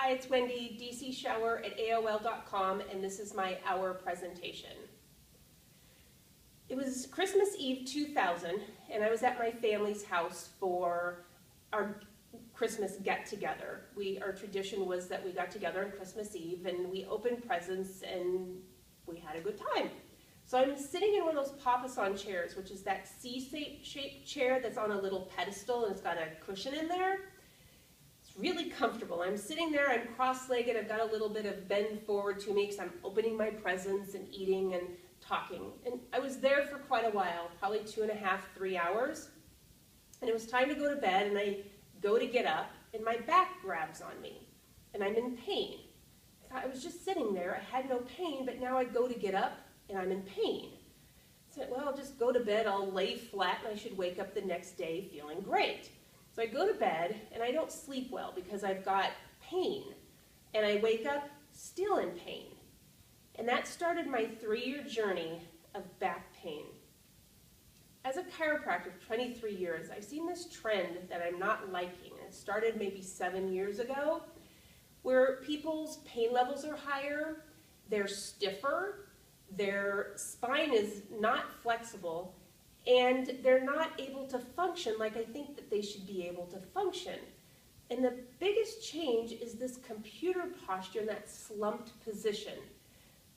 Hi, it's Wendy, dcshower@aol.com, and this is my hour presentation. It was Christmas Eve 2000, and I was at my family's house for our Christmas get-together. Our tradition was that we got together on Christmas Eve, and we opened presents, and we had a good time. So I'm sitting in one of those papasan chairs, which is that C-shaped chair that's on a little pedestal, and it's got a cushion in there. Really comfortable. I'm sitting there, I'm cross-legged, I've got a little bit of bend forward to me because I'm opening my presents and eating and talking. And I was there for quite a while, probably 2.5, 3 hours. And it was time to go to bed, and I go to get up, and my back grabs on me, and I'm in pain. I thought I was just sitting there, I had no pain, but now I go to get up, and I'm in pain. I said, well, I'll just go to bed, I'll lay flat, and I should wake up the next day feeling great. So I go to bed, and I don't sleep well because I've got pain, and I wake up still in pain. And that started my 3-year journey of back pain. As a chiropractor for 23 years, I've seen this trend that I'm not liking. It started maybe 7 years ago, where people's pain levels are higher, they're stiffer, their spine is not flexible, and they're not able to function like I think that they should be able to function. And the biggest change is this computer posture in that slumped position.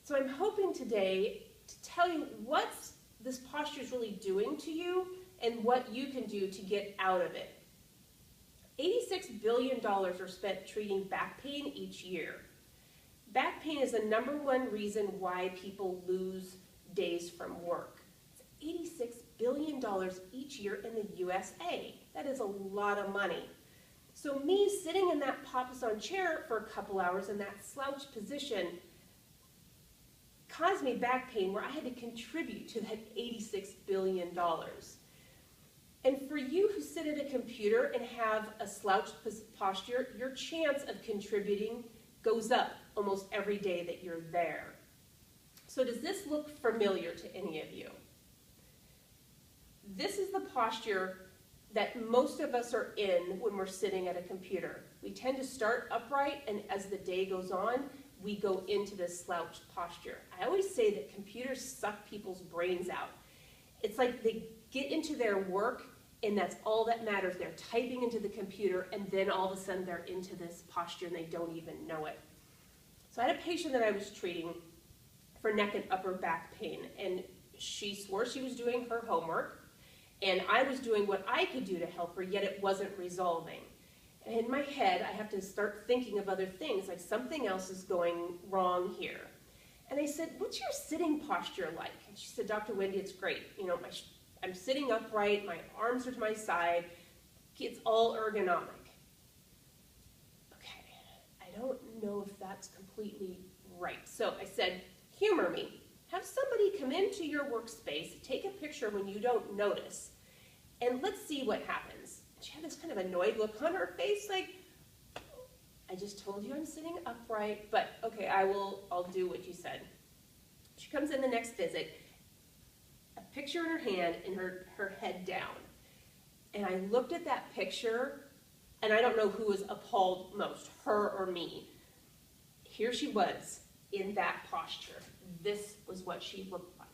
So I'm hoping today to tell you what this posture is really doing to you and what you can do to get out of it. $86 billion are spent treating back pain each year. Back pain is the #1 reason why people lose days from work. $86 billion each year in the USA. That is a lot of money. So me sitting in that papasan chair for a couple hours in that slouched position caused me back pain where I had to contribute to that $86 billion. And for you who sit at a computer and have a slouched posture, your chance of contributing goes up almost every day that you're there. So does this look familiar to any of you? This is the posture that most of us are in when we're sitting at a computer. We tend to start upright, and as the day goes on, we go into this slouched posture. I always say that computers suck people's brains out. It's like they get into their work, and that's all that matters. They're typing into the computer, and then all of a sudden they're into this posture, and they don't even know it. So I had a patient that I was treating for neck and upper back pain, and she swore she was doing her homework, and I was doing what I could do to help her, yet it wasn't resolving. And in my head, I have to start thinking of other things, like something else is going wrong here. And I said, what's your sitting posture like? And she said, Dr. Wendy, it's great. You know, I'm sitting upright, my arms are to my side, it's all ergonomic. Okay, I don't know if that's completely right. So I said, humor me. Have somebody come into your workspace, take a picture when you don't notice, and let's see what happens. She had this kind of annoyed look on her face, like, I just told you I'm sitting upright, but okay, I'll do what you said. She comes in the next visit, a picture in her hand and her head down. And I looked at that picture, and I don't know who was appalled most, her or me. Here she was in that posture. This was what she looked like.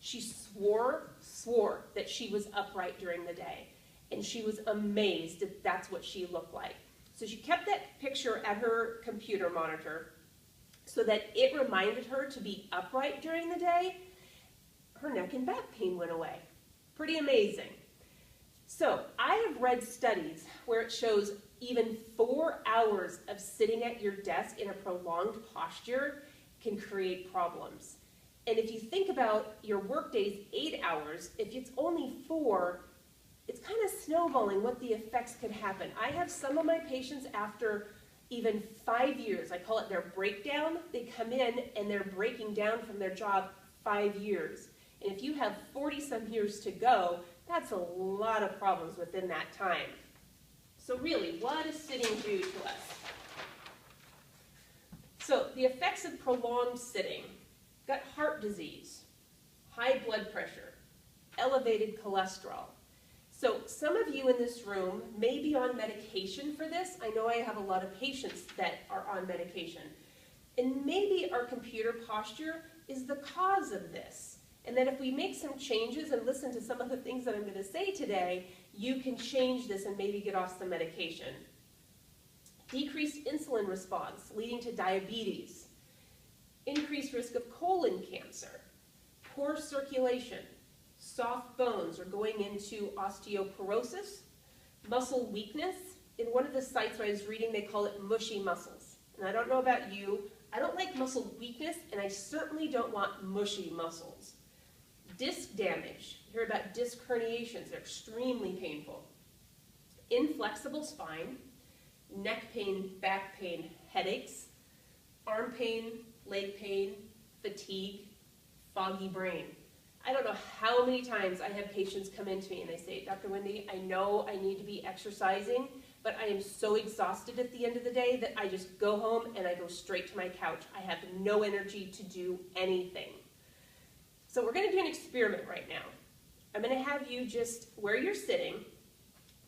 She swore that she was upright during the day, and she was amazed that that's what she looked like. So she kept that picture at her computer monitor so that it reminded her to be upright during the day. Her neck and back pain went away. Pretty amazing. So I have read studies where it shows even 4 hours of sitting at your desk in a prolonged posture can create problems. And if you think about your workday's 8 hours, if it's only 4, it's kind of snowballing what the effects could happen. I have some of my patients after even 5 years, I call it their breakdown, they come in and they're breaking down from their job 5 years. And if you have 40-some years to go, that's a lot of problems within that time. So really, what does sitting do to us? So the effects of prolonged sitting: got heart disease, high blood pressure, elevated cholesterol. So some of you in this room may be on medication for this. I know I have a lot of patients that are on medication. And maybe our computer posture is the cause of this. And that if we make some changes and listen to some of the things that I'm going to say today, you can change this and maybe get off some medication. Decreased insulin response leading to diabetes. Increased risk of colon cancer. Poor circulation. Soft bones are going into osteoporosis. Muscle weakness. In one of the sites where I was reading, they call it mushy muscles. And I don't know about you, I don't like muscle weakness, and I certainly don't want mushy muscles. Disc damage. You hear about disc herniations. They're extremely painful. Inflexible spine. Neck pain, back pain, headaches. Arm pain, leg pain, fatigue, foggy brain. I don't know how many times I have patients come into me and they say, Dr. Wendy, I know I need to be exercising, but I am so exhausted at the end of the day that I just go home and I go straight to my couch. I have no energy to do anything. So we're going to do an experiment right now. I'm going to have you just, where you're sitting,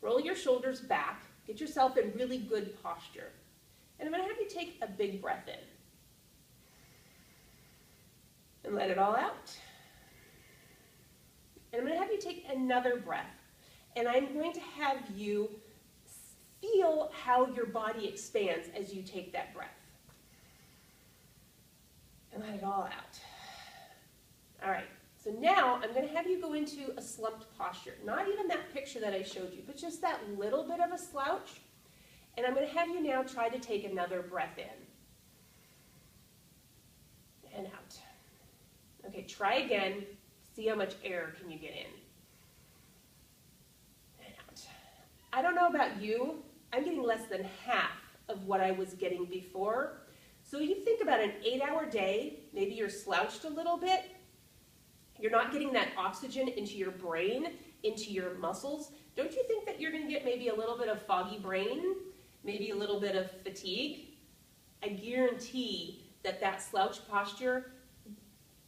roll your shoulders back, get yourself in really good posture. And I'm going to have you take a big breath in. And let it all out. And I'm going to have you take another breath. And I'm going to have you feel how your body expands as you take that breath. And let it all out. All right, so now I'm going to have you go into a slumped posture. Not even that picture that I showed you, but just that little bit of a slouch. And I'm going to have you now try to take another breath in. And out. Okay, try again. See how much air can you get in. And out. I don't know about you, I'm getting less than half of what I was getting before. So you think about an 8-hour day, maybe you're slouched a little bit, you're not getting that oxygen into your brain, into your muscles. Don't you think that you're going to get maybe a little bit of foggy brain, maybe a little bit of fatigue? I guarantee that that slouch posture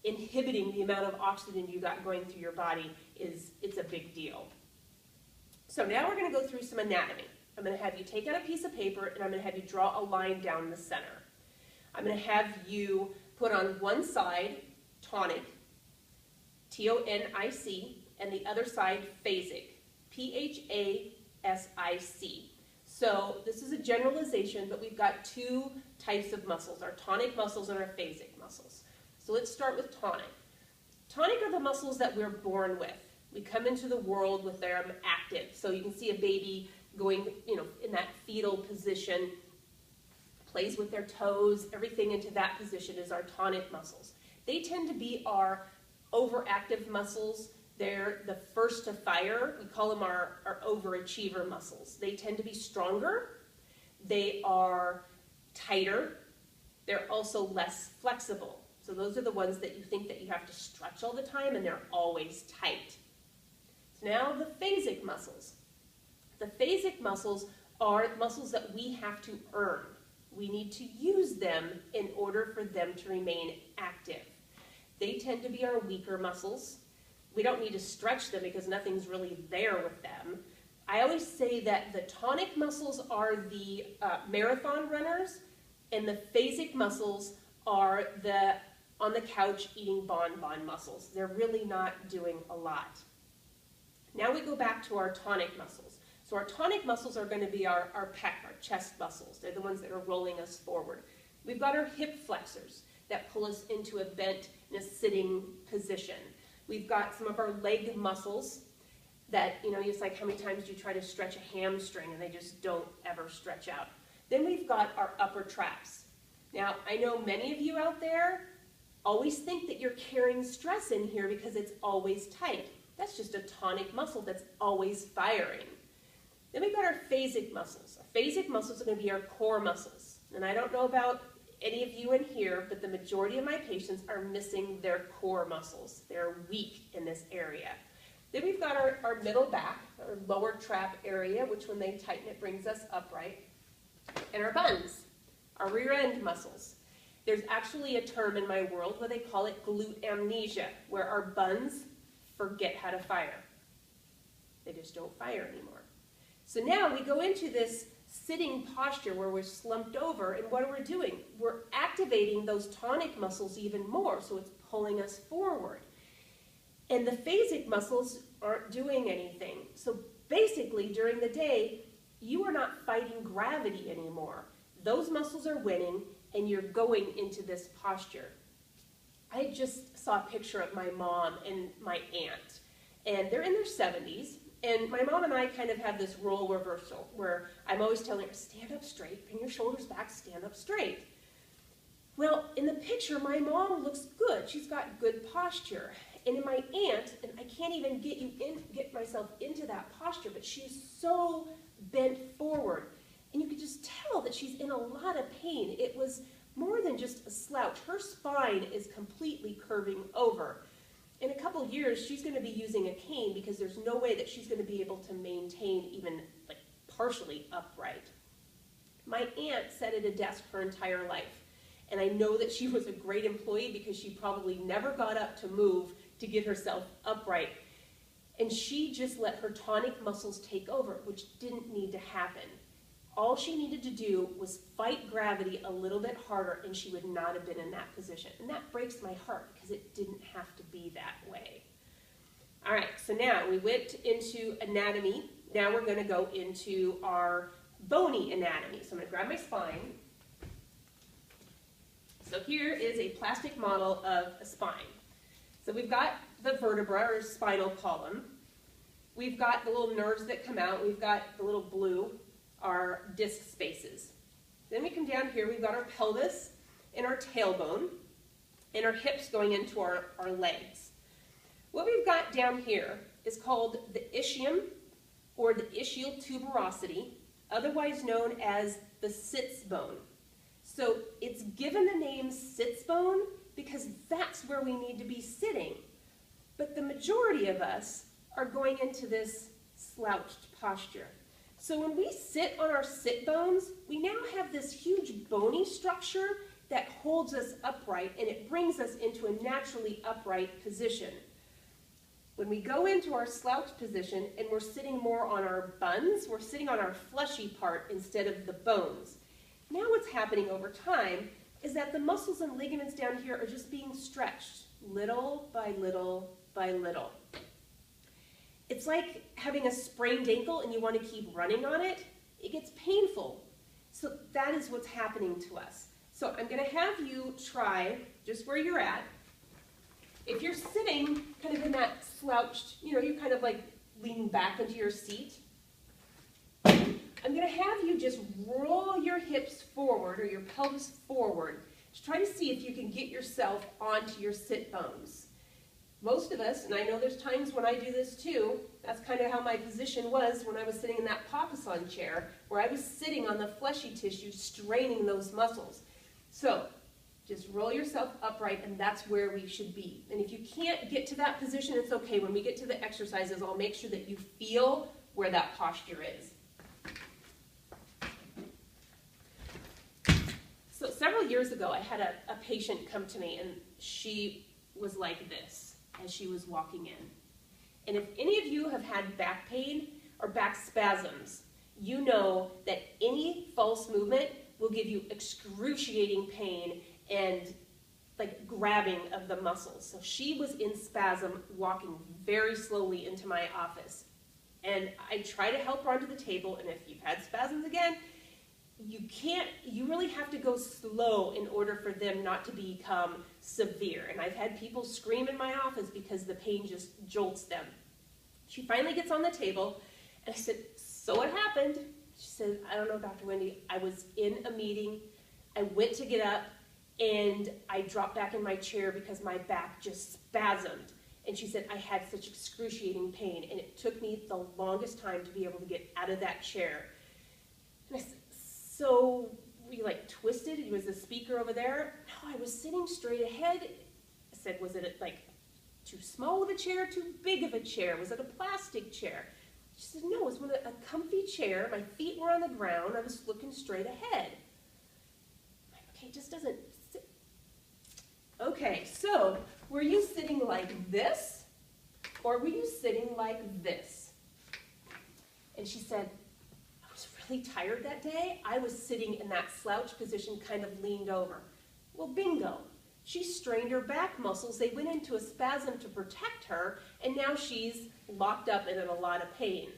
inhibiting the amount of oxygen you got going through your body it's a big deal. So now we're going to go through some anatomy. I'm going to have you take out a piece of paper and I'm going to have you draw a line down the center. I'm going to have you put on one side tonic, T-O-N-I-C, and the other side phasic, P-H-A-S-I-C. So this is a generalization, but we've got two types of muscles, our tonic muscles and our phasic muscles. So let's start with tonic. Tonic are the muscles that we're born with. We come into the world with them active. So you can see a baby going, in that fetal position, plays with their toes, everything into that position is our tonic muscles. They tend to be our overactive muscles. They're the first to fire. We call them our overachiever muscles. They tend to be stronger. They are tighter. They're also less flexible. So those are the ones that you think that you have to stretch all the time and they're always tight. So now the phasic muscles. The phasic muscles are muscles that we have to earn. We need to use them in order for them to remain active. They tend to be our weaker muscles. We don't need to stretch them because nothing's really there with them. I always say that the tonic muscles are the marathon runners and the phasic muscles are the on the couch eating bonbon muscles. They're really not doing a lot. Now we go back to our tonic muscles. So our tonic muscles are going to be our pec, our chest muscles. They're the ones that are rolling us forward. We've got our hip flexors that pull us into a bent in a sitting position. We've got some of our leg muscles that, it's like how many times do you try to stretch a hamstring and they just don't ever stretch out. Then we've got our upper traps. Now, I know many of you out there always think that you're carrying stress in here because it's always tight. That's just a tonic muscle that's always firing. Then we've got our phasic muscles. Our phasic muscles are going to be our core muscles. And I don't know about any of you in here, but the majority of my patients are missing their core muscles. They're weak in this area. Then we've got our middle back, our lower trap area, which when they tighten it brings us upright. And our buns, our rear end muscles. There's actually a term in my world where they call it glute amnesia, where our buns forget how to fire. They just don't fire anymore. So now we go into this sitting posture where we're slumped over, and what are we doing? We're activating those tonic muscles even more, so it's pulling us forward. And the phasic muscles aren't doing anything. So basically, during the day, you are not fighting gravity anymore. Those muscles are winning, and you're going into this posture. I just saw a picture of my mom and my aunt, and they're in their 70s, and my mom and I kind of have this role reversal where I'm always telling her, stand up straight, bring your shoulders back, stand up straight. Well, in the picture, my mom looks good. She's got good posture. And in my aunt, and I can't even get myself into that posture, but she's so bent forward. And you could just tell that she's in a lot of pain. It was more than just a slouch. Her spine is completely curving over. In a couple years, she's going to be using a cane because there's no way that she's going to be able to maintain even like partially upright. My aunt sat at a desk her entire life, and I know that she was a great employee because she probably never got up to move to get herself upright. And she just let her tonic muscles take over, which didn't need to happen. All she needed to do was fight gravity a little bit harder, and she would not have been in that position. And that breaks my heart because it didn't have to be that way. All right, so now we went into anatomy. Now we're going to go into our bony anatomy. So I'm going to grab my spine. So here is a plastic model of a spine. So we've got the vertebra or spinal column. We've got the little nerves that come out. We've got the little blue, our disc spaces. Then we come down here, we've got our pelvis and our tailbone and our hips going into our legs. What we've got down here is called the ischium or the ischial tuberosity, otherwise known as the sits bone. So it's given the name sits bone because that's where we need to be sitting. But the majority of us are going into this slouched posture. So when we sit on our sit bones, we now have this huge bony structure that holds us upright, and it brings us into a naturally upright position. When we go into our slouched position and we're sitting more on our buns, we're sitting on our fleshy part instead of the bones. Now what's happening over time is that the muscles and ligaments down here are just being stretched little by little by little. It's like having a sprained ankle and you want to keep running on it. It gets painful. So that is what's happening to us. So I'm going to have you try just where you're at. If you're sitting kind of in that slouched, you're kind of like leaning back into your seat, I'm going to have you just roll your hips forward or your pelvis forward to try to see if you can get yourself onto your sit bones. Most of us, and I know there's times when I do this too, that's kind of how my position was when I was sitting in that Pakistan chair, where I was sitting on the fleshy tissue, straining those muscles. So just roll yourself upright, and that's where we should be. And if you can't get to that position, it's okay. When we get to the exercises, I'll make sure that you feel where that posture is. So several years ago, I had a patient come to me, and she was like this as she was walking in. And if any of you have had back pain or back spasms, you know that any false movement will give you excruciating pain and like grabbing of the muscles. So she was in spasm, walking very slowly into my office. And I try to help her onto the table, and if you've had spasms again, you really have to go slow in order for them not to become severe. And I've had people scream in my office because the pain just jolts them. She finally gets on the table, and I said, so what happened? She said, I don't know, Dr. Wendy, I was in a meeting, I went to get up, and I dropped back in my chair because my back just spasmed. And she said, I had such excruciating pain, and it took me the longest time to be able to get out of that chair. And I said, so were you like twisted? Was the speaker over there? No, I was sitting straight ahead. I said, was it like too small of a chair, too big of a chair? Was it a plastic chair? She said, no, it was a comfy chair. My feet were on the ground. I was looking straight ahead. I'm like, okay, it just doesn't sit. Okay, so were you sitting like this, or were you sitting like this? And she said, I was really tired that day. I was sitting in that slouch position, kind of leaned over. Well, bingo. She strained her back muscles. They went into a spasm to protect her, and now she's locked up and in a lot of pain.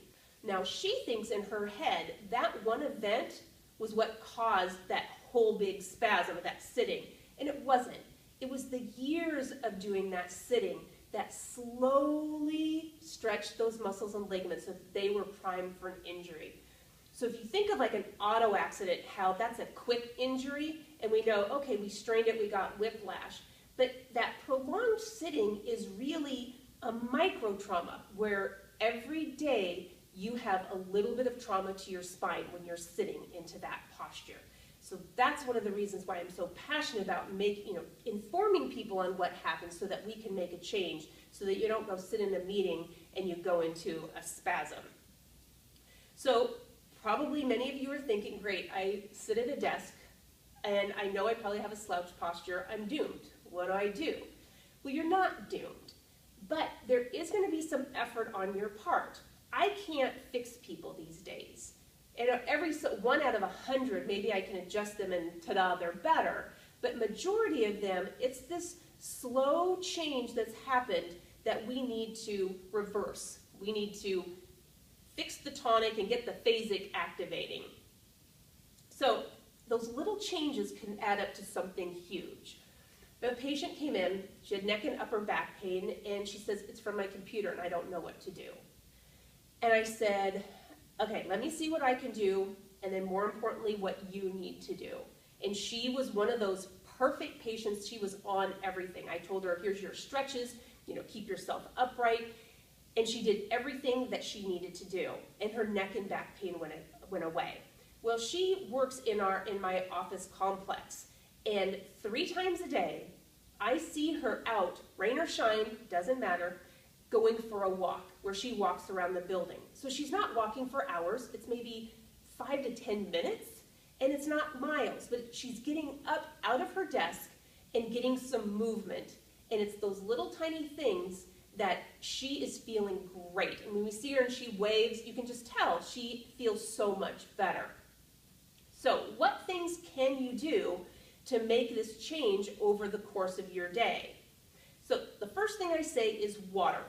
Now, she thinks in her head that one event was what caused that whole big spasm of that sitting, and it wasn't. It was the years of doing that sitting that slowly stretched those muscles and ligaments so that they were primed for an injury. So if you think of like an auto accident, how that's a quick injury, and we know, okay, we strained it, we got whiplash. But that prolonged sitting is really a micro trauma where every day you have a little bit of trauma to your spine when you're sitting into that posture. So that's one of the reasons why I'm so passionate about informing people on what happens so that we can make a change, so that you don't go sit in a meeting and you go into a spasm. So probably many of you are thinking, great, I sit at a desk and I know I probably have a slouch posture. I'm doomed. What do I do? Well, you're not doomed, but there is going to be some effort on your part. I can't fix people these days. And every 1 out of 100, maybe I can adjust them and ta-da, they're better. But majority of them, it's this slow change that's happened that we need to reverse. We need to fix the tonic and get the phasic activating. So those little changes can add up to something huge. A patient came in, she had neck and upper back pain, and she says, it's from my computer and I don't know what to do. And I said, okay, let me see what I can do, and then more importantly, what you need to do. And she was one of those perfect patients. She was on everything. I told her, here's your stretches, keep yourself upright. And she did everything that she needed to do, and her neck and back pain went away. Well, she works in my office complex, and 3 times a day, I see her out, rain or shine, doesn't matter, going for a walk where she walks around the building. So she's not walking for hours, it's maybe 5 to 10 minutes, and it's not miles, but she's getting up out of her desk and getting some movement. And it's those little tiny things that she is feeling great. And when we see her and she waves, you can just tell she feels so much better. So what things can you do to make this change over the course of your day? So the first thing I say is water.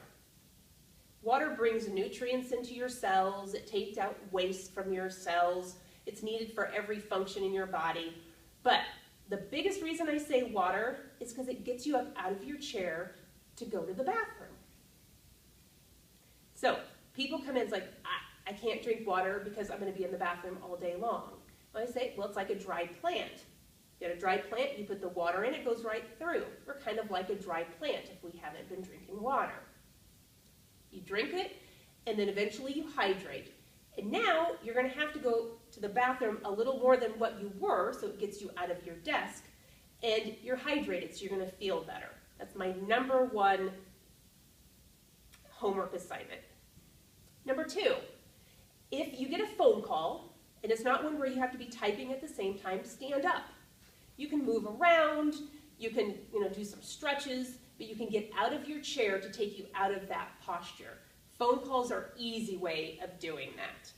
Water brings nutrients into your cells. It takes out waste from your cells. It's needed for every function in your body. But the biggest reason I say water is because it gets you up out of your chair to go to the bathroom. So people come in, it's like, I can't drink water because I'm going to be in the bathroom all day long. I say, well, it's like a dry plant. You got a dry plant, you put the water in, it goes right through. We're kind of like a dry plant if we haven't been drinking water. You drink it, and then eventually you hydrate. And now you're going to have to go to the bathroom a little more than what you were, so it gets you out of your desk, and you're hydrated, so you're going to feel better. That's my number 1 homework assignment. Number 2, if you get a phone call, and it's not one where you have to be typing at the same time, stand up. You can move around, you can do some stretches, but you can get out of your chair to take you out of that posture. Phone calls are an easy way of doing that.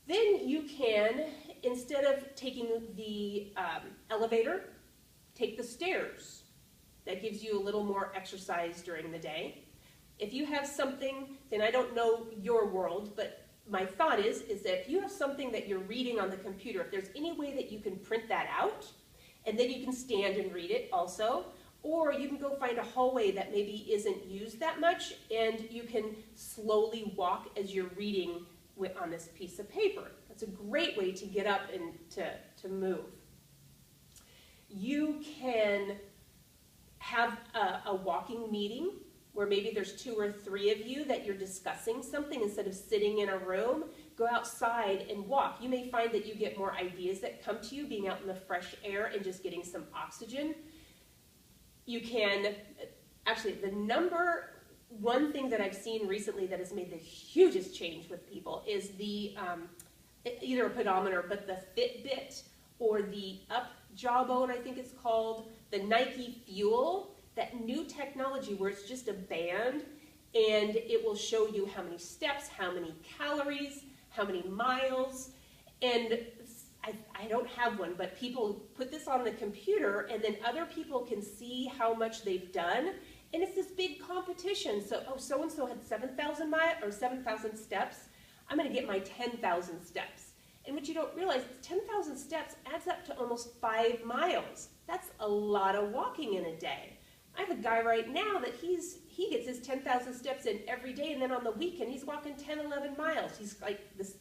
Then you can, instead of taking the elevator, take the stairs. That gives you a little more exercise during the day. If you have something, then I don't know your world, but my thought is that if you have something that you're reading on the computer, if there's any way that you can print that out, and then you can stand and read it also, or you can go find a hallway that maybe isn't used that much, and you can slowly walk as you're reading on this piece of paper. That's a great way to get up and to move. You can have a walking meeting where maybe there's 2 or 3 of you that you're discussing something. Instead of sitting in a room, go outside and walk. You may find that you get more ideas that come to you being out in the fresh air and just getting some oxygen. You can, actually, the number 1 thing that I've seen recently that has made the hugest change with people is the, either a pedometer, but the Fitbit or the Up Jawbone, I think it's called, the Nike Fuel, that new technology where it's just a band and it will show you how many steps, how many calories, how many miles, and I don't have one, but people put this on the computer, and then other people can see how much they've done, and it's this big competition. So, oh, so-and-so had 7,000 miles or 7,000 steps. I'm going to get my 10,000 steps. And what you don't realize is 10,000 steps adds up to almost 5 miles. That's a lot of walking in a day. I have a guy right now that he gets his 10,000 steps in every day, and then on the weekend he's walking 10, 11 miles. He's like this.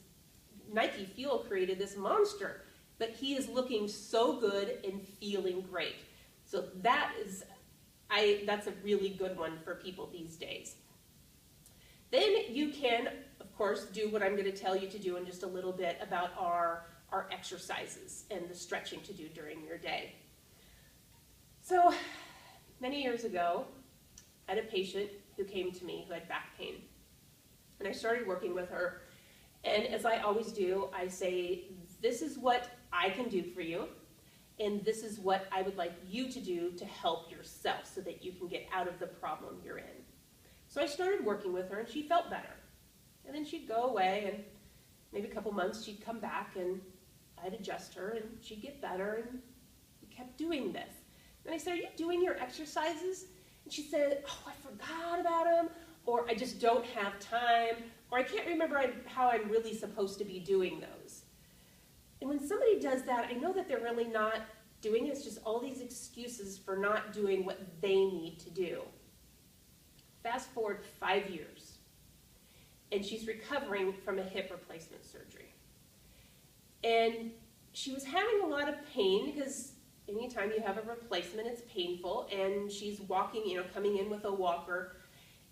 Nike Fuel created this monster, but he is looking so good and feeling great. So that's a really good one for people these days. Then you can, of course, do what I'm going to tell you to do in just a little bit about our exercises and the stretching to do during your day. So many years ago, I had a patient who came to me who had back pain, and I started working with her. And as I always do, I say, this is what I can do for you, and this is what I would like you to do to help yourself so that you can get out of the problem you're in. So I started working with her, and she felt better. And then she'd go away, and maybe a couple months she'd come back, and I'd adjust her, and she'd get better, and we kept doing this. And I said, are you doing your exercises? And she said, oh, I forgot about them, or I just don't have time, or I can't remember how I'm really supposed to be doing those. And when somebody does that, I know that they're really not doing it. It's just all these excuses for not doing what they need to do. Fast forward 5 years, and she's recovering from a hip replacement surgery. And she was having a lot of pain because anytime you have a replacement, it's painful, and she's walking, coming in with a walker.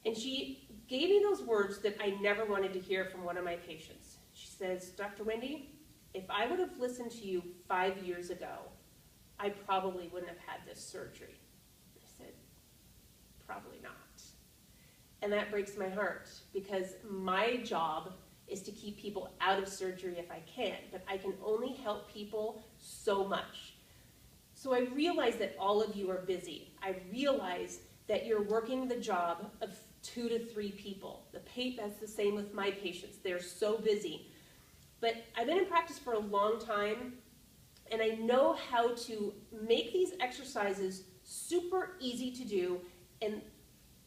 And she gave me those words that I never wanted to hear from one of my patients. She says, Dr. Wendy, if I would have listened to you 5 years ago, I probably wouldn't have had this surgery. I said, probably not. And that breaks my heart, because my job is to keep people out of surgery if I can, but I can only help people so much. So I realize that all of you are busy. I realize that you're working the job of 2 to 3 people. That's the same with my patients. They're so busy. But I've been in practice for a long time, and I know how to make these exercises super easy to do and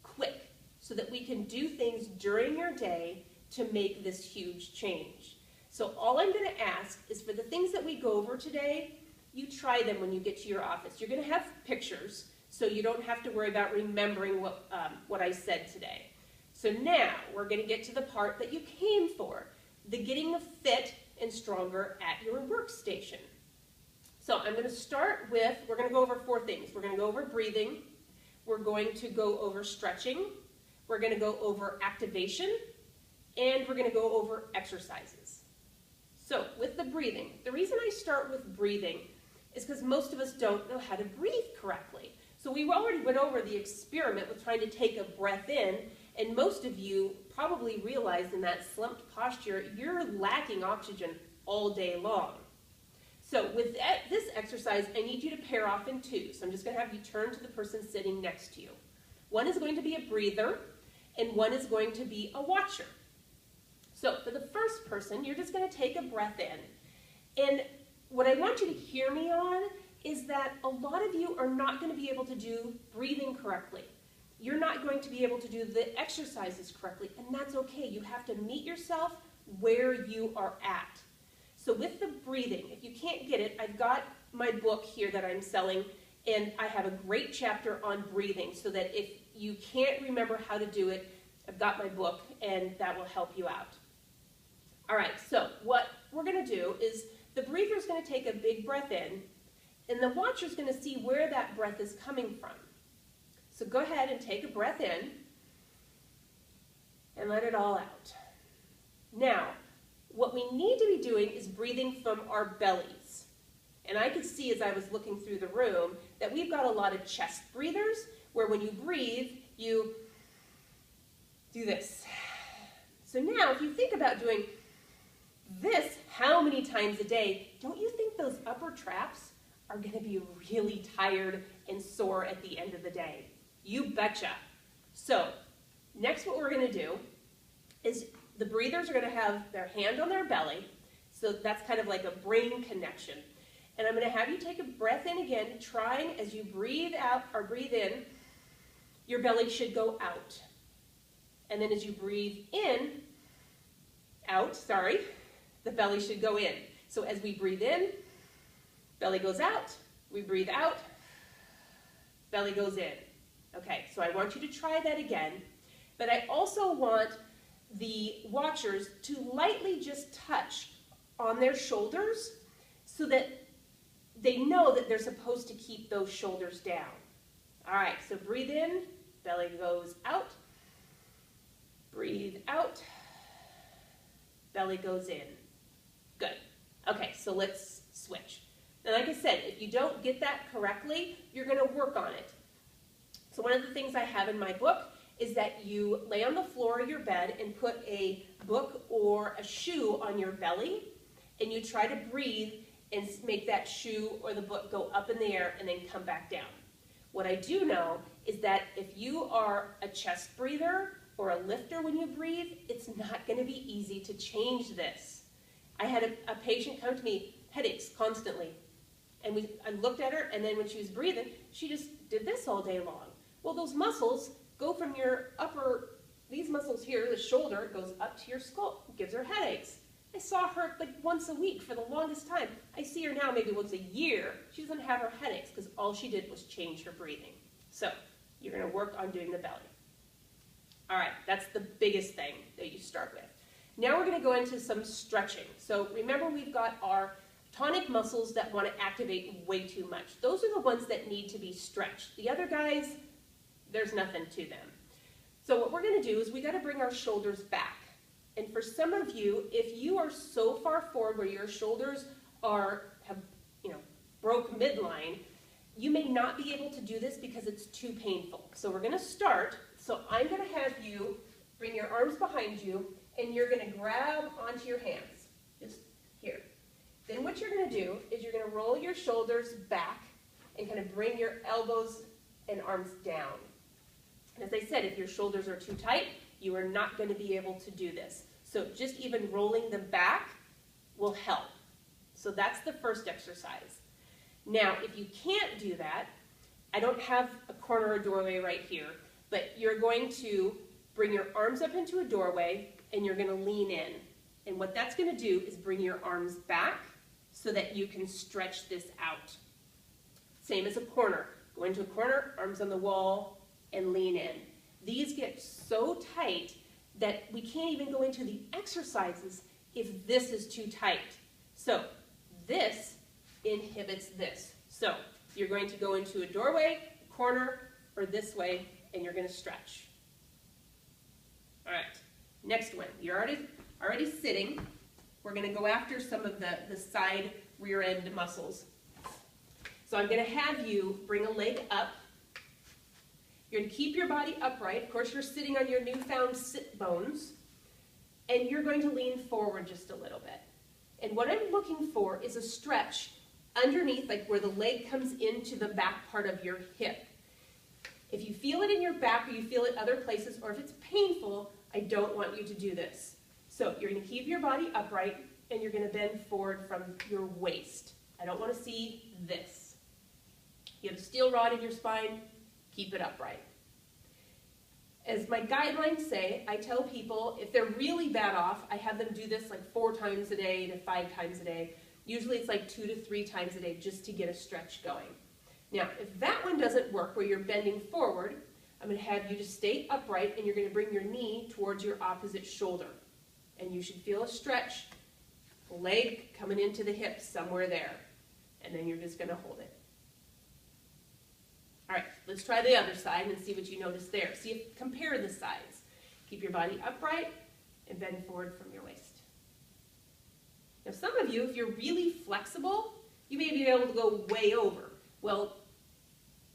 quick, so that we can do things during your day to make this huge change. So all I'm going to ask is, for the things that we go over today, you try them when you get to your office. You're going to have pictures, so you don't have to worry about remembering what I said today. So now we're going to get to the part that you came for, the getting fit and stronger at your workstation. So I'm going to start with, we're going to go over 4 things. We're going to go over breathing, we're going to go over stretching, we're going to go over activation, and we're going to go over exercises. So with the breathing, the reason I start with breathing is because most of us don't know how to breathe correctly. So we already went over the experiment with trying to take a breath in, and most of you probably realized in that slumped posture, you're lacking oxygen all day long. So with this exercise, I need you to pair off in 2. So I'm just going to have you turn to the person sitting next to you. One is going to be a breather, and one is going to be a watcher. So for the first person, you're just going to take a breath in. And what I want you to hear me on is that a lot of you are not going to be able to do breathing correctly. You're not going to be able to do the exercises correctly, and that's okay. You have to meet yourself where you are at. So with the breathing, if you can't get it, I've got my book here that I'm selling, and I have a great chapter on breathing, so that if you can't remember how to do it, I've got my book, and that will help you out. All right, so what we're going to do is the breather is going to take a big breath in, and the watcher is going to see where that breath is coming from. So go ahead and take a breath in and let it all out. Now, what we need to be doing is breathing from our bellies. And I could see as I was looking through the room that we've got a lot of chest breathers, where when you breathe, you do this. So now, if you think about doing this how many times a day, don't you think those upper traps are going to be really tired and sore at the end of the day? You betcha. So next what we're going to do is The breathers are going to have their hand on their belly, so that's kind of like a brain connection. And I'm going to have you take a breath in again, trying as you breathe out or breathe in, your belly should go out. And then as you breathe in, the belly should go in. So as we breathe in, belly goes out, we breathe out, belly goes in. Okay, so I want you to try that again, but I also want the watchers to lightly just touch on their shoulders so that they know that they're supposed to keep those shoulders down. All right, so breathe in, belly goes out, breathe out, belly goes in. Good. Okay, so let's switch. And like I said, if you don't get that correctly, you're going to work on it. So one of the things I have in my book is that you lay on the floor of your bed and put a book or a shoe on your belly, and you try to breathe and make that shoe or the book go up in the air and then come back down. What I do know is that if you are a chest breather or a lifter when you breathe, it's not going to be easy to change this. I had a patient come to me, headaches constantly, and I looked at her, and then when she was breathing, she just did this all day long. Well, those muscles go from your these muscles here, the shoulder, goes up to your skull, gives her headaches. I saw her like once a week for the longest time. I see her now maybe once a year. She doesn't have her headaches because all she did was change her breathing. So you're going to work on doing the belly. All right, that's the biggest thing that you start with. Now we're going to go into some stretching. So remember, we've got our tonic muscles that want to activate way too much. Those are the ones that need to be stretched. The other guys, there's nothing to them. So what we're going to do is we got to bring our shoulders back. And for some of you, if you are so far forward where your shoulders have broke midline, you may not be able to do this because it's too painful. So we're going to start. So I'm going to have you bring your arms behind you, and you're going to grab onto your hands, just here. Then what you're going to do is you're going to roll your shoulders back and kind of bring your elbows and arms down. And as I said, if your shoulders are too tight, you are not going to be able to do this. So just even rolling them back will help. So that's the first exercise. Now, if you can't do that, I don't have a corner or doorway right here, but you're going to bring your arms up into a doorway and you're going to lean in. And what that's going to do is bring your arms back so that you can stretch this out. Same as a corner. Go into a corner, arms on the wall, and lean in. These get so tight that we can't even go into the exercises if this is too tight. So this inhibits this. So you're going to go into a doorway, corner, or this way, and you're going to stretch. All right, next one. You're already sitting. We're going to go after some of the side rear end muscles. So I'm going to have you bring a leg up. You're going to keep your body upright. Of course, you're sitting on your newfound sit bones. And you're going to lean forward just a little bit. And what I'm looking for is a stretch underneath, like where the leg comes into the back part of your hip. If you feel it in your back or you feel it other places, or if it's painful, I don't want you to do this. So you're going to keep your body upright, and you're going to bend forward from your waist. I don't want to see this. You have a steel rod in your spine, keep it upright. As my guidelines say, I tell people if they're really bad off, I have them do this like 4 times a day to 5 times a day. Usually it's like 2 to 3 times a day just to get a stretch going. Now, if that one doesn't work where you're bending forward, I'm going to have you just stay upright, and you're going to bring your knee towards your opposite shoulder. And you should feel a stretch, leg coming into the hip somewhere there. And then you're just going to hold it. All right, let's try the other side and see what you notice there. Compare the sides. Keep your body upright and bend forward from your waist. Now, some of you, if you're really flexible, you may be able to go way over. Well,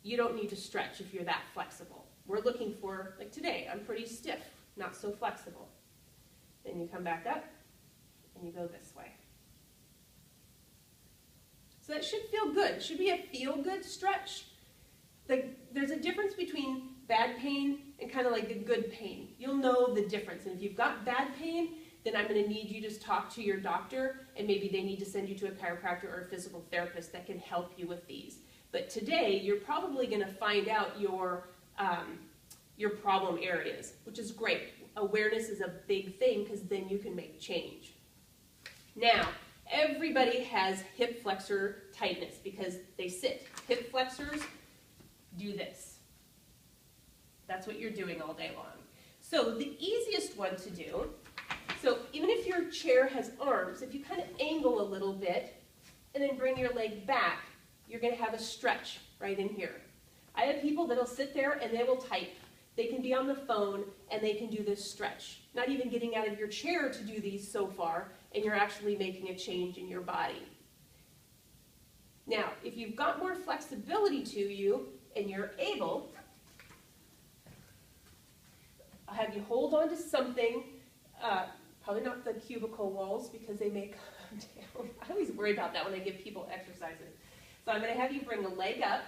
you don't need to stretch if you're that flexible. We're looking for, like today, I'm pretty stiff, not so flexible. Then you come back up and you go this way. So that should feel good. It should be a feel-good stretch. There's a difference between bad pain and kind of like the good pain. You'll know the difference. And if you've got bad pain, then I'm going to need you to just talk to your doctor, and maybe they need to send you to a chiropractor or a physical therapist that can help you with these. But today, you're probably going to find out your problem areas, which is great. Awareness is a big thing because then you can make change. Now, everybody has hip flexor tightness because they sit. Hip flexors do this. That's what you're doing all day long. So the easiest one to do, so even if your chair has arms, if you kind of angle a little bit and then bring your leg back, you're going to have a stretch right in here. I have people that'll sit there and they will type. They can be on the phone and they can do this stretch. Not even getting out of your chair to do these so far, and you're actually making a change in your body. Now, if you've got more flexibility to you and you're able, I'll have you hold on to something, probably not the cubicle walls because they may come down. I always worry about that when I give people exercises. So I'm going to have you bring a leg up.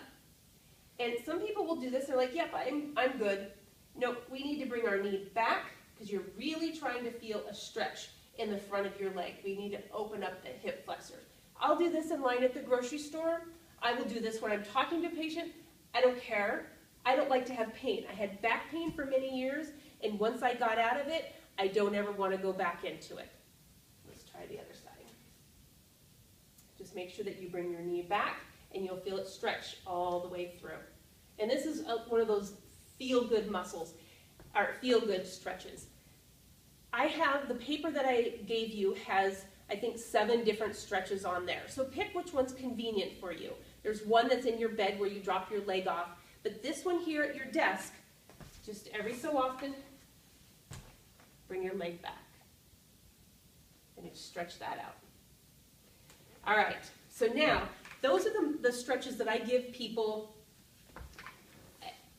And some people will do this, they're like, yep, I'm good. No, we need to bring our knee back because you're really trying to feel a stretch in the front of your leg. We need to open up the hip flexors. I'll do this in line at the grocery store. I will do this when I'm talking to a patient. I don't care. I don't like to have pain. I had back pain for many years, and once I got out of it, I don't ever want to go back into it. Let's try the other side. Just make sure that you bring your knee back, and you'll feel it stretch all the way through. And this is one of those feel-good muscles, or feel-good stretches. I have, the paper that I gave you has, I think, 7 different stretches on there. So pick which one's convenient for you. There's one that's in your bed where you drop your leg off, but this one here at your desk, just every so often, bring your leg back. And you stretch that out. All right, so now, those are the stretches that I give people.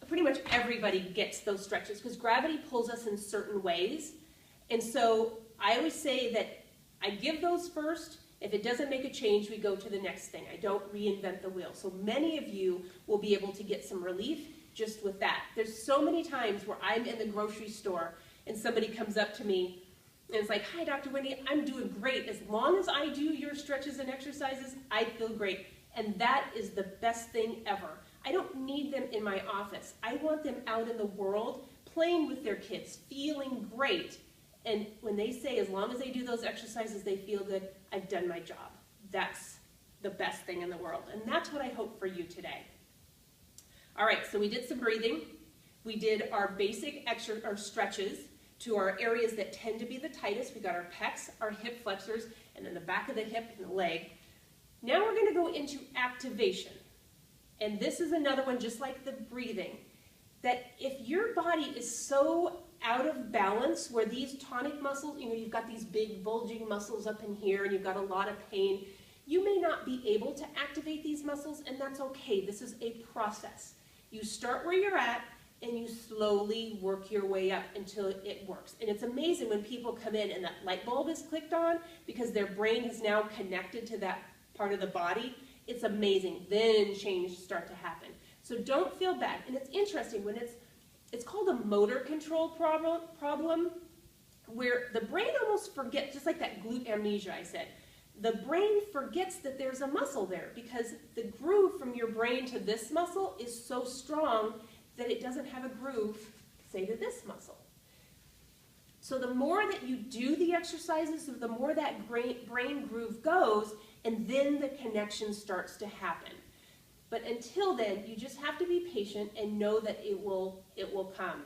Pretty much everybody gets those stretches because gravity pulls us in certain ways. And so I always say that I give those first. If it doesn't make a change, we go to the next thing. I don't reinvent the wheel. So many of you will be able to get some relief just with that. There's so many times where I'm in the grocery store and somebody comes up to me and it's like, hi, Dr. Wendy, I'm doing great. As long as I do your stretches and exercises, I feel great. And that is the best thing ever. I don't need them in my office. I want them out in the world, playing with their kids, feeling great. And when they say, as long as they do those exercises, they feel good, I've done my job. That's the best thing in the world. And that's what I hope for you today. All right, so we did some breathing. We did our basic stretches to our areas that tend to be the tightest. We got our pecs, our hip flexors, and then the back of the hip and the leg. Now we're going to go into activation. And this is another one, just like the breathing, that if your body is so out of balance where these tonic muscles, you've got these big bulging muscles up in here and you've got a lot of pain, you may not be able to activate these muscles, and that's okay. This is a process. You start where you're at and you slowly work your way up until it works. And it's amazing when people come in and that light bulb is clicked on because their brain is now connected to that part of the body. It's amazing. Then change start to happen. So don't feel bad. And it's interesting when it's called a motor control problem where the brain almost forgets, just like that glute amnesia I said, the brain forgets that there's a muscle there because the groove from your brain to this muscle is so strong that it doesn't have a groove, say, to this muscle. So the more that you do the exercises, the more that brain groove goes, and then the connection starts to happen. But until then, you just have to be patient and know that it will come.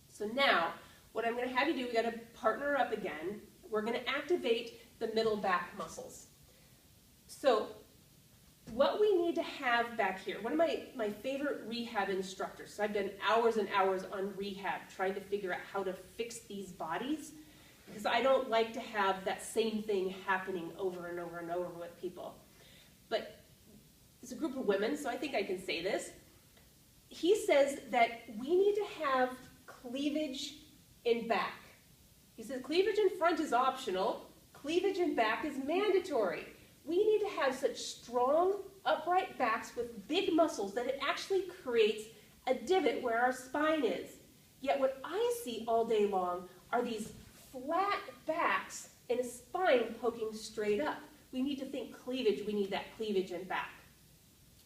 So now, what I'm going to have you do, we got to partner up again. We're going to activate the middle back muscles. So what we need to have back here, one of my favorite rehab instructors, so I've done hours and hours on rehab trying to figure out how to fix these bodies, because I don't like to have that same thing happening over and over and over with people. But it's a group of women, so I think I can say this. He says that we need to have cleavage in back. He says cleavage in front is optional, cleavage in back is mandatory. We need to have such strong, upright backs with big muscles that it actually creates a divot where our spine is. Yet what I see all day long are these flat backs and a spine poking straight up. We need to think cleavage. We need that cleavage and back.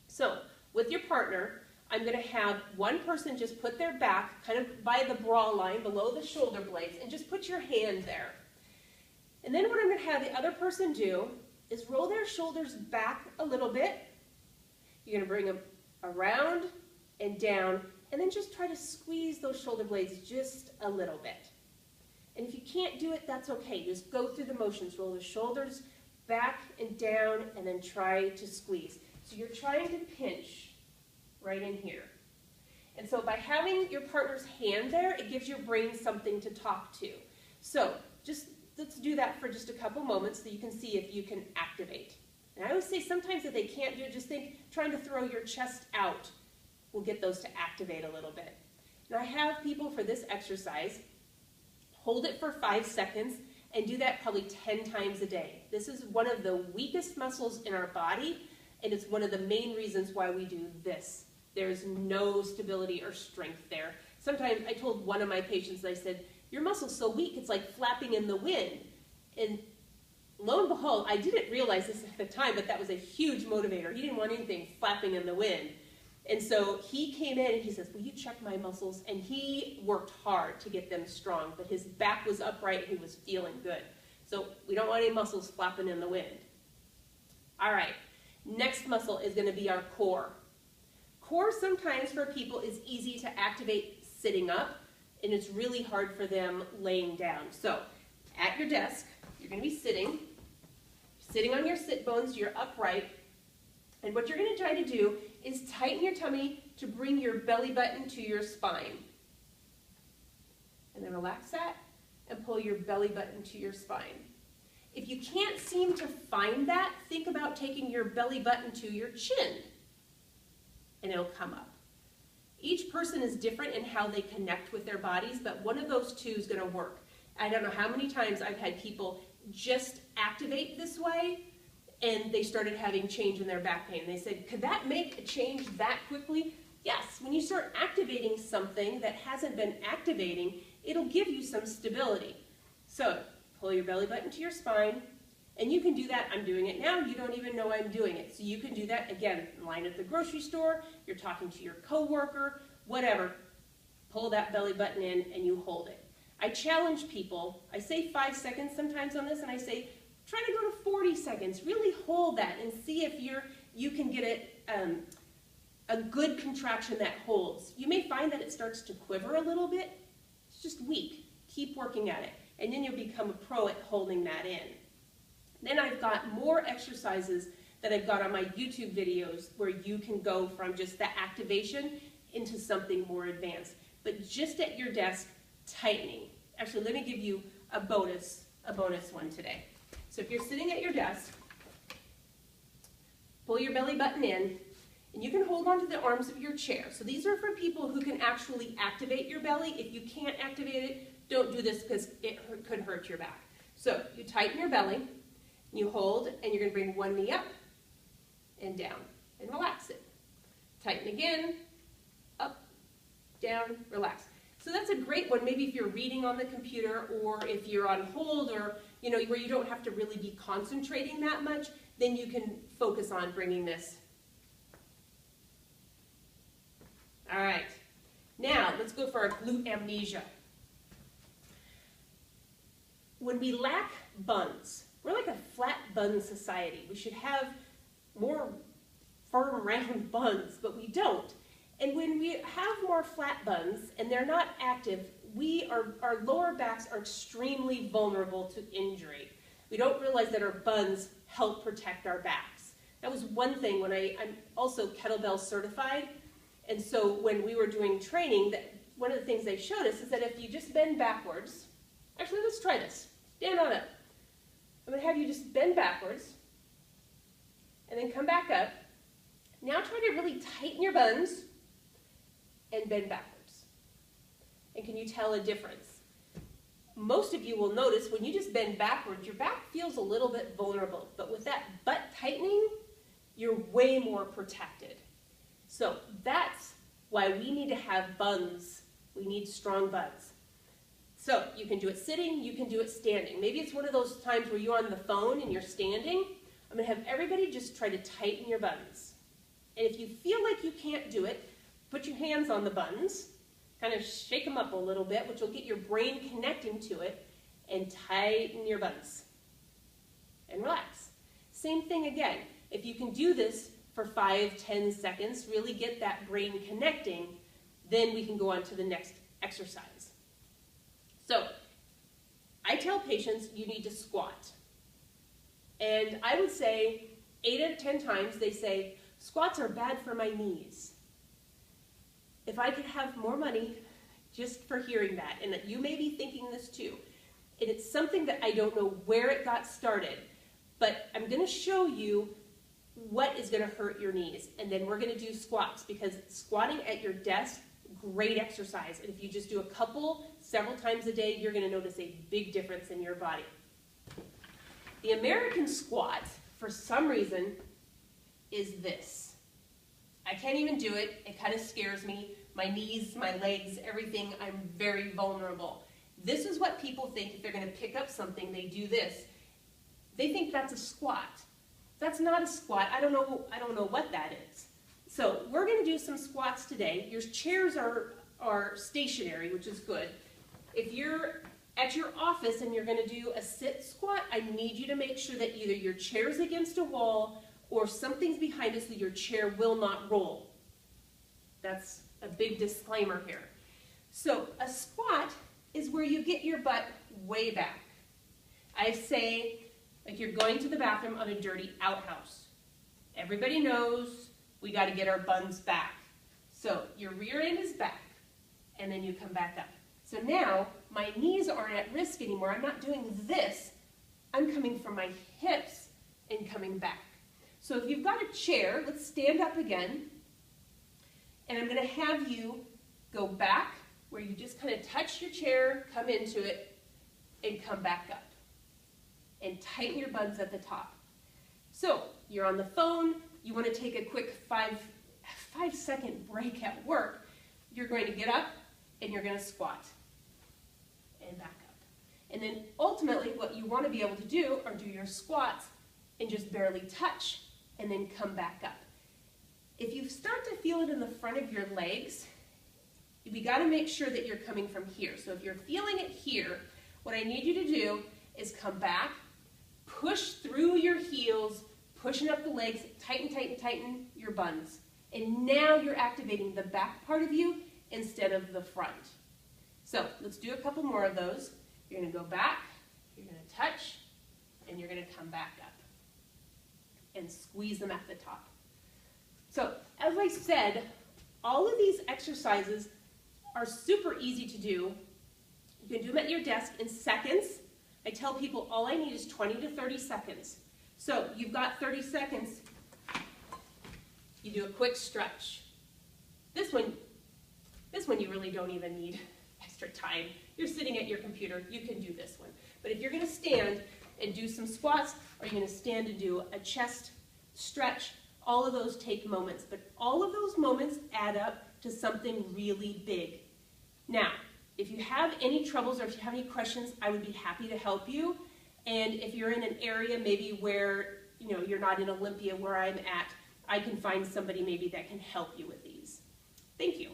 So with your partner, I'm going to have one person just put their back kind of by the bra line below the shoulder blades and just put your hand there. And then what I'm going to have the other person do is roll their shoulders back a little bit. You're going to bring them around and down, and then just try to squeeze those shoulder blades just a little bit. And if you can't do it, that's okay. Just go through the motions. Roll the shoulders back and down, and then try to squeeze. So you're trying to pinch right in here. And so by having your partner's hand there, it gives your brain something to talk to. So let's do that for just a couple moments so you can see if you can activate. And I always say sometimes if they can't do it, just think trying to throw your chest out will get those to activate a little bit. And I have people for this exercise hold it for 5 seconds and do that probably 10 times a day. This is one of the weakest muscles in our body, and it's one of the main reasons why we do this. There's no stability or strength there. Sometimes I told one of my patients, I said, your muscle's so weak, it's like flapping in the wind. And lo and behold, I didn't realize this at the time, but that was a huge motivator. He didn't want anything flapping in the wind. And so he came in and he says, will you check my muscles? And he worked hard to get them strong, but his back was upright and he was feeling good. So we don't want any muscles flapping in the wind. All right, next muscle is going to be our core. Core sometimes for people is easy to activate sitting up, and it's really hard for them laying down. So at your desk, you're going to be sitting on your sit bones, you're upright, and what you're going to try to do is tighten your tummy to bring your belly button to your spine. And then relax that and pull your belly button to your spine. If you can't seem to find that, think about taking your belly button to your chin, and it'll come up. Each person is different in how they connect with their bodies, but one of those two is going to work. I don't know how many times I've had people just activate this way, and they started having change in their back pain. They said, could that make a change that quickly? Yes, when you start activating something that hasn't been activating, it'll give you some stability. So pull your belly button to your spine, and you can do that. I'm doing it now. You don't even know I'm doing it. So you can do that, again, in line at the grocery store, you're talking to your coworker, whatever. Pull that belly button in and you hold it. I challenge people. I say 5 seconds sometimes on this, and I say, try to go to 40 seconds. Really hold that and see if you can get it a good contraction that holds. You may find that it starts to quiver a little bit. It's just weak. Keep working at it, and then you'll become a pro at holding that in. Then I've got more exercises that I've got on my YouTube videos where you can go from just the activation into something more advanced. But just at your desk, tightening. Actually, let me give you a bonus one today. So if you're sitting at your desk, pull your belly button in, and you can hold onto the arms of your chair. So these are for people who can actually activate your belly. If you can't activate it, don't do this because it could hurt your back. So you tighten your belly, you hold, and you're going to bring one knee up and down, and relax it. Tighten again, up, down, relax. So that's a great one, maybe if you're reading on the computer or if you're on hold or where you don't have to really be concentrating that much, then you can focus on bringing this. All right, now let's go for our glute amnesia. When we lack buns, we're like a flat bun society. We should have more firm, round buns, but we don't. And when we have more flat buns and they're not active, our lower backs are extremely vulnerable to injury. We don't realize that our buns help protect our backs. That was one thing when I'm also kettlebell certified. And so when we were doing training, one of the things they showed us is that if you just bend backwards, actually let's try this, stand on up. I'm going to have you just bend backwards and then come back up. Now try to really tighten your buns and bend backwards. And can you tell a difference? Most of you will notice when you just bend backwards, your back feels a little bit vulnerable. But with that butt tightening, you're way more protected. So that's why we need to have buns We need strong buns. So you can do it sitting, you can do it standing. Maybe it's one of those times where you're on the phone and you're standing. I'm going to have everybody just try to tighten your buns. And if you feel like you can't do it, put your hands on the buns, kind of shake them up a little bit, which will get your brain connecting to it, and tighten your buns. And relax. Same thing again. If you can do this for 5-10 seconds, really get that brain connecting, then we can go on to the next exercise. So, I tell patients you need to squat. And I would say 8 out of 10 times they say, squats are bad for my knees. If I could have more money just for hearing that, and that you may be thinking this too, and it's something that I don't know where it got started, but I'm going to show you what is going to hurt your knees, and then we're going to do squats, because squatting at your desk, great exercise, and if you just do a couple, several times a day, you're going to notice a big difference in your body. The American squat, for some reason, is this. I can't even do it. It kind of scares me. My knees, my legs, everything, I'm very vulnerable. This is what people think if they're going to pick up something, they do this. They think that's a squat. That's not a squat. I don't know what that is. So we're going to do some squats today. Your chairs are stationary, which is good. If you're at your office and you're going to do a sit squat, I need you to make sure that either your chair's against a wall or something's behind it so your chair will not roll. That's a big disclaimer here. So a squat is where you get your butt way back. I say, like you're going to the bathroom on a dirty outhouse. Everybody knows we got to get our buns back. So your rear end is back, and then you come back up. So now my knees aren't at risk anymore. I'm not doing this. I'm coming from my hips and coming back. So if you've got a chair, let's stand up again. And I'm going to have you go back where you just kind of touch your chair, come into it, and come back up. And tighten your buns at the top. So you're on the phone, you want to take a quick 5-second break at work. You're going to get up and you're going to squat and back up. And then ultimately what you want to be able to do are do your squats and just barely touch and then come back up. If you start to feel it in the front of your legs, we got to make sure that you're coming from here. So if you're feeling it here, what I need you to do is come back, push through your heels, pushing up the legs, tighten, tighten, tighten your buns. And now you're activating the back part of you instead of the front. So let's do a couple more of those. You're going to go back, you're going to touch, and you're going to come back up. And squeeze them at the top. So as I said, all of these exercises are super easy to do. You can do them at your desk in seconds. I tell people all I need is 20 to 30 seconds. So you've got 30 seconds. You do a quick stretch. This one you really don't even need extra time. You're sitting at your computer. You can do this one. But if you're going to stand and do some squats, or you're going to stand and do a chest stretch, all of those take moments. But all of those moments add up to something really big. Now, if you have any troubles or if you have any questions, I would be happy to help you. And if you're in an area maybe where you're not in Olympia where I'm at, I can find somebody maybe that can help you with these. Thank you.